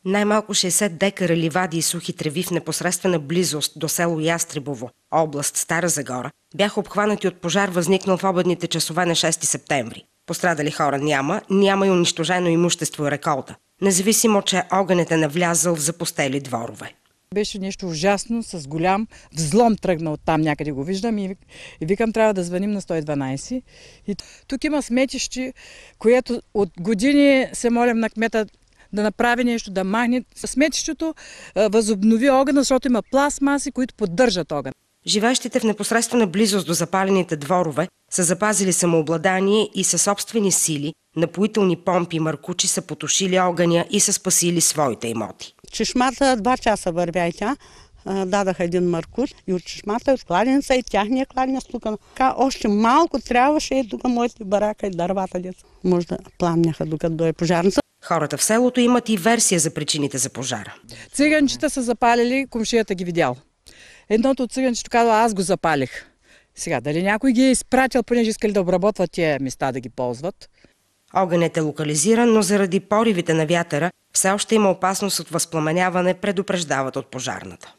Най-малко 60 декара ливади и сухи треви в непосредствена близост до село Ястребово, област Стара Загора, бяха обхванати от пожар, възникнал в обедните часове на 6 септември. Пострадали хора няма и унищожено имущество и реколта, независимо, че огънят е навлязъл в запустели дворове. Беше нещо ужасно, с голям взлом тръгна оттам, някъде го виждам и викам, трябва да звъним на 112. И тук има сметище, което от години се молим на кмета да направи нещо, да махне. Сметището възобнови огъня, защото има пластмаси, които поддържат огън. Живеещите в непосредствена близост до запалените дворове са запазили самообладание и със собствени сили, напоителни помпи и маркучи са потушили огъня и са спасили своите имоти. Чешмата 2 часа вървя и тя. Дадаха един маркуч и от чешмата, от кладенеца и тяхния кладенец тук. Още малко трябваше и тук моите барака и дървата деца. Може да пламняха докато дойде пожарница. Хората в селото имат и версия за причините за пожара. Циганчета са запалили, комшията ги видял. Едното от циганчето казва, аз го запалих. Сега, дали някой ги е изпратил, понеже искали да обработват тия места, да ги ползват? Огънят е локализиран, но заради поривите на вятъра все още има опасност от възпламеняване, предупреждават от пожарната.